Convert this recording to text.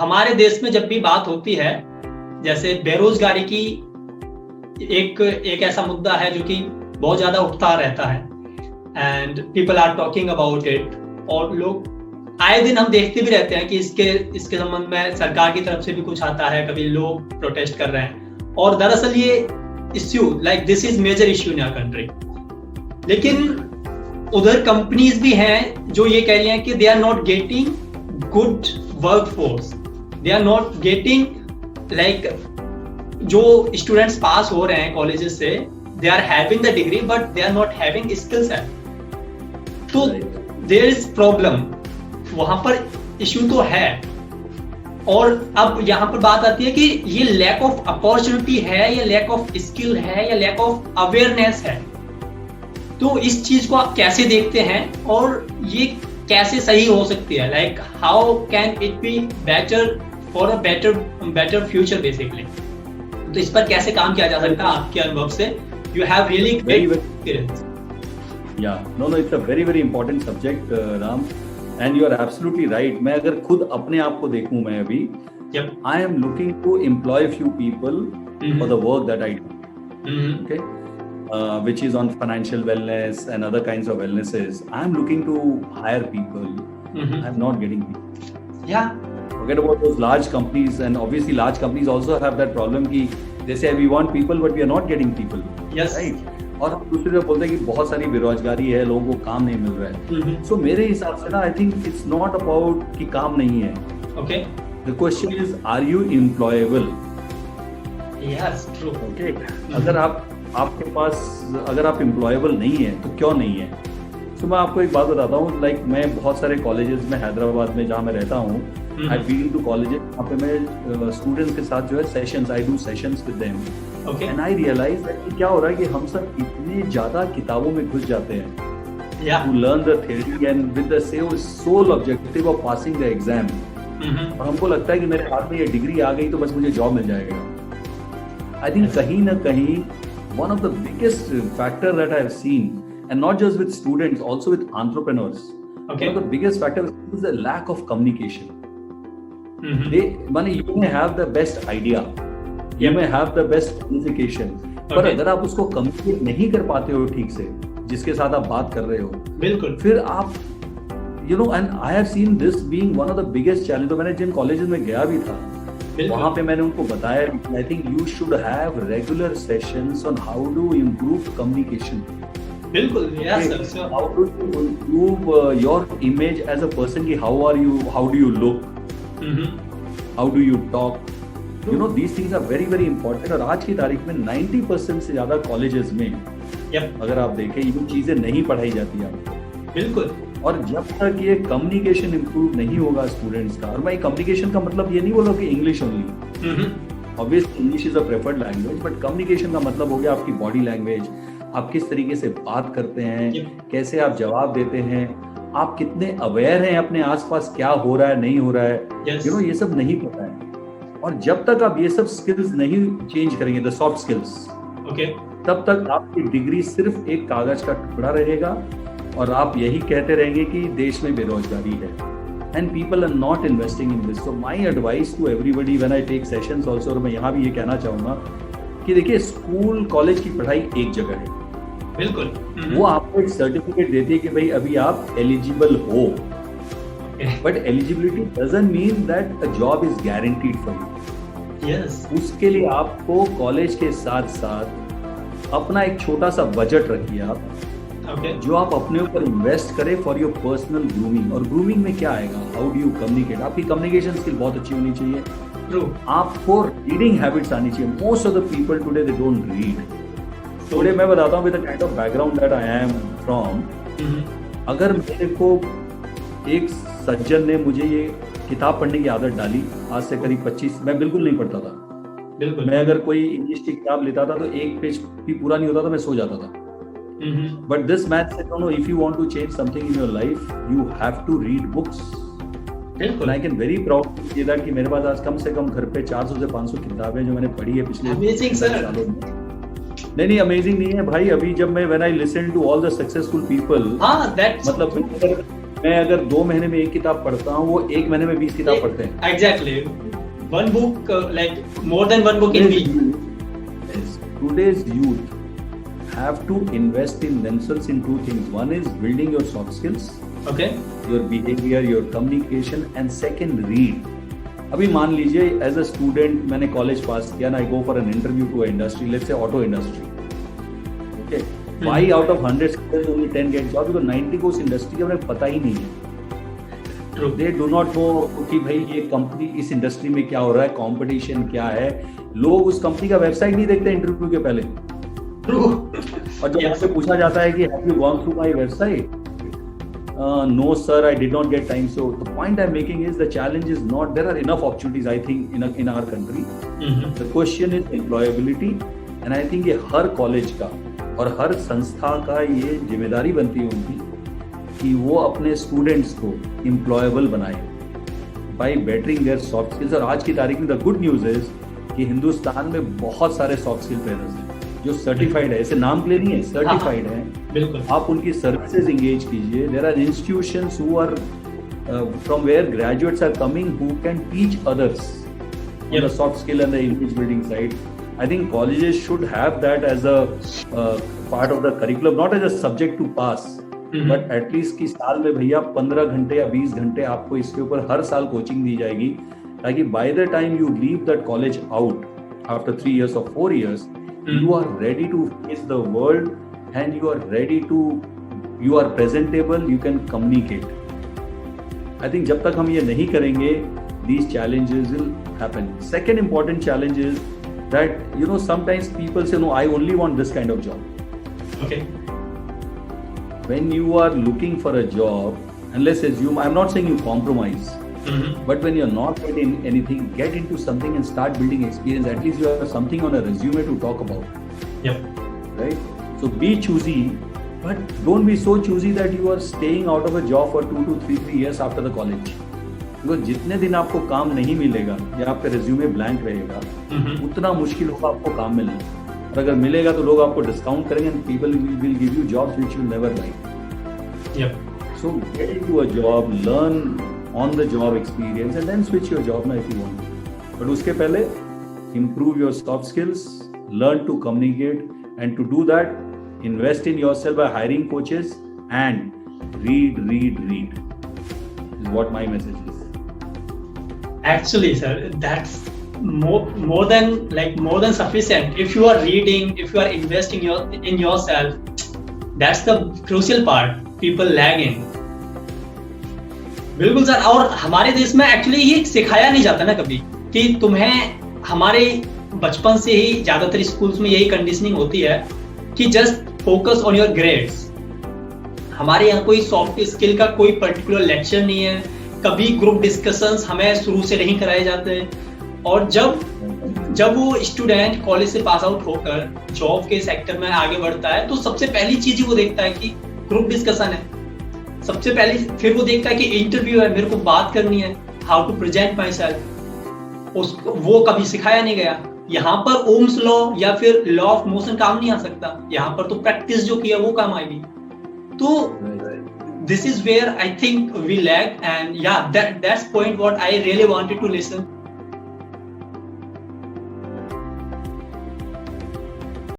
हमारे देश में जब भी बात होती है, जैसे बेरोजगारी की एक ऐसा मुद्दा है जो कि बहुत ज्यादा उठता रहता है, and people are talking about it, और लोग आए दिन हम देखते भी रहते हैं कि इसके संबंध में सरकार की तरफ से भी कुछ आता है, कभी लोग प्रोटेस्ट कर रहे हैं, और दरअसल ये issue like this is major issue in our country. लेकिन उधर कंपनीज भी हैं जो ये कह रही हैं कि they are not getting good work force, they are not getting like जो स्टूडेंट्स पास हो रहे हैं कॉलेजेस से, they are having the degree but they are not having skill set. तो देयर इज प्रॉब्लम, वहां पर इश्यू तो है। और अब यहाँ पर बात आती है कि ये लैक ऑफ अपॉर्चुनिटी है, या लैक ऑफ स्किल है, या लैक ऑफ अवेयरनेस है। तो इस चीज को आप कैसे देखते हैं और ये कैसे सही हो सकती है? Like how can it be better for a better future basically? तो इस पर कैसे काम किया जा सकता है आपके अनुभव से? You have really great experience. No, it's a very important subject, Ram. And you are absolutely right. मैं अगर खुद अपने आप को देखूं, मैं अभी I am looking to employ few people for the work that I do. Okay, which is on financial wellness and other kinds of wellnesses. I am looking to hire people. I am not getting people. Yeah. Forget about those large companies, and obviously large companies also have that problem कि they say we want people but we are not getting people. Yes. Right. और हम दूसरी तरफ बोलते हैं कि बहुत सारी बेरोजगारी है, लोगों को काम नहीं मिल रहा है। सो मेरे हिसाब से ना, I think it's not about कि काम नहीं है। Okay, the question is are you employable? Yes, true. Okay, अगर आपके पास अगर आप एम्प्लॉयबल नहीं है तो क्यों नहीं है? तो मैं आपको एक बात बताता हूँ, लाइक मैं बहुत सारे कॉलेजेस में हैदराबाद में जहाँ मैं रहता हूँ, आई बीन टू कॉलेजेस, वहाँ पे मैं स्टूडेंट्स के साथ जो है sessions, I do sessions with them, and I realise that क्या हो रहा है कि हम सब इतने ज्यादा किताबों में घुस जाते हैं to learn the theory and with the sole objective of passing the exam, और हमको लगता है कि मेरे हाथ में ये डिग्री आ गई तो बस मुझे जॉब मिल जाएगा। आई थिंक कहीं ना कहीं one of the biggest factor that I have seen, and not just with students, also with entrepreneurs, one of the biggest factors is the lack of communication. You may have the best idea, you may have the best qualification, पर अगर आप उसको communicate नहीं कर पाते हो ठीक से, जिसके साथ आप बात कर रहे हो, बिल्कुल, फिर आप and I have seen this being one of the biggest challenge. तो मैंने जिन कॉलेजेस में गया भी था, वहाँ पे मैंने उनको बताया, I think you should have regular sessions on how to improve communication. बिल्कुल, yes sir. How to improve your image as a person, कि how are you, how do you look, how do you talk, these things are very very important. और आज की तारीख में 90% से ज्यादा colleges में अगर आप देखें ये चीजें नहीं पढ़ाई जाती आपको। बिल्कुल। और जब तक ये कम्युनिकेशन इंप्रूव नहीं होगा स्टूडेंट्स का, और मैं कम्युनिकेशन का मतलब ये नहीं बोल रहा कि English only, obviously English is a preferred language, but communication का मतलब हो गया आपकी बॉडी लैंग्वेज, आप किस तरीके से बात करते हैं, कैसे आप जवाब देते हैं, आप कितने अवेयर हैं अपने आसपास क्या हो रहा है नहीं हो रहा है, ये सब नहीं पता है। और जब तक आप ये सब स्किल्स नहीं चेंज करेंगे, द सॉफ्ट स्किल्स, तब तक आपकी डिग्री सिर्फ एक कागज का टुकड़ा रहेगा और आप यही कहते रहेंगे कि देश में बेरोजगारी है, and people are not investing in this. So my advice to everybody when I take sessions also, और मैं यहाँ भी ये कहना चाहूंगा कि देखिए, स्कूल कॉलेज की पढ़ाई एक जगह है, बिल्कुल, वो आपको एक सर्टिफिकेट देती है कि भाई अभी आप एलिजिबल हो, but eligibility doesn't mean that a job is guaranteed for you. Yes, उसके लिए आपको कॉलेज के साथ साथ अपना एक छोटा सा बजट रखिए आप, जो आप अपने ऊपर इन्वेस्ट करें फॉर योर पर्सनल ग्रूमिंग। और ग्रूमिंग में क्या आएगा, हाउ डू यू कम्युनिकेट, आपकी कम्युनिकेशन स्किल बहुत अच्छी होनी चाहिए, आपको रीडिंग हैबिट्स आनी चाहिए। Most of the people today they don't read. Today मैं बताता हूँ with the kind of background that I am from, अगर मेरे को एक सज्जन ने मुझे ये किताब पढ़ने की आदत डाली, आज से करीब 25, मैं बिल्कुल नहीं पढ़ता था, बिल्कुल, मैं अगर कोई इंग्लिश की किताब लेता था तो एक पेज भी पूरा नहीं होता था, मैं सो जाता था। But this man said, no, if you want to change something in your life, you have to read books. बिल्कुल, I can very proud say that कि मेरे पास आज कम से कम घर पे 400 से 500 किताबें जो मैंने पढ़ी है पिछले सालों में। नहीं, अमेजिंग नहीं है भाई। अभी जब मैं when I listen to all the successful people, मतलब मैं अगर 2 महीने में 1 किताब पढ़ता हूँ, वो 1 महीने में 20 किताब पढ़ते हैं। Exactly. One book, like more than one book in week. Today's youth have to invest in themselves in 2 things. One is building your soft skills, Okay. your behavior, your communication, and second, read. अभी मान लीजिए as a student मैंने college pass किया ना, I go for an interview to industry, let's say auto industry, okay, 5 out of 100 students only 10 get job because 90 को उस industry के बारे में पता ही नहीं है। True. They do not know कि भाई ये कंपनी, इस इंडस्ट्री में क्या हो रहा है, कंपटीशन क्या है। लोग उस कंपनी का वेबसाइट नहीं देखते इंटरव्यू के पहले। True. और जब आपसे पूछा जाता है कि have you gone through my website, no sir, I did not get time. So the point I'm making is the challenge is not, there are enough opportunities I think in our country. The question is employability, and I think ये हर college का और हर संस्था का ये जिम्मेदारी बनती है उनकी कि वो अपने स्टूडेंट्स को एम्प्लॉयबल बनाए by bettering their soft skills. और आज की तारीख में द गुड न्यूज इज कि हिंदुस्तान में बहुत सारे सॉफ्ट स्किल ट्रेनर्स हैं जो सर्टिफाइड है, ऐसे नाम के लिए नहीं है, सर्टिफाइड है। बिल्कुल। आप उनकी सर्विसेज एंगेज कीजिए। There are institutions who are from where graduates are coming who can teach others on the soft skill and the image building side. I think colleges should have that as a part of the curriculum, not as a subject to pass, but at least कि साल में भैया 15 घंटे या 20 घंटे आपको इसके ऊपर हर साल कोचिंग दी जाएगी, ताकि by the time you leave that college out after 3 years or 4 years, you are ready to face the world and you are presentable, you can communicate. I think जब तक हम ये नहीं करेंगे, these challenges will happen. Second important challenge is that, you know, sometimes people say, no, I only want this kind of job. Okay. When you are looking for a job, and let's assume, I'm not saying you compromise, but when you're not getting anything, get into something and start building experience. At least you have something on a resume to talk about. Yep. Right? So be choosy, but don't be so choosy that you are staying out of a job for 2 to 3 years after the college. Because जितने दिन आपको काम नहीं मिलेगा या आपका resume blank रहेगा, उतना मुश्किल होगा आपको काम मिलना। और अगर मिलेगा तो लोग आपको डिस्काउंट करेंगे and people will give you jobs which you never like. So get into a job, learn on the job experience and then switch your job ना इफ यू वांट। बट उसके पहले improve your soft skills, learn to communicate, and to do that, invest in yourself by hiring coaches and read. Is what my message is. Actually, sir, that's more than sufficient. If you are reading, if you are investing in yourself, that's the crucial part. People lag in. बिल्कुल sir. और हमारे देश में actually ये सिखाया नहीं जाता ना कभी कि तुम्हें, हमारे बचपन से ही ज्यादातर स्कूल्स में यही कंडीशनिंग होती है कि just focus on your grades. हमारे यहाँ कोई सॉफ्ट स्किल का कोई पर्टिकुलर लेक्चर नहीं है, कभी ग्रुप डिस्कशंस हमें शुरू से नहीं कराए जाते। और जब वो स्टूडेंट कॉलेज से पास आउट होकर जॉब के सेक्टर में आगे बढ़ता है, तो सबसे पहली चीज वो देखता है कि ग्रुप डिस्कशन है सबसे पहले, फिर वो देखता है कि इंटरव्यू है, मेरे को बात करनी है, how to present myself. उसको वो कभी सिखाया नहीं गया। यहाँ पर ओम्स लॉ या फिर लॉ ऑफ मोशन काम नहीं आ सकता, यहाँ पर तो प्रैक्टिस जो किया वो काम आएगी। तो this is where I think we lag, and yeah, that's point what I really wanted to listen.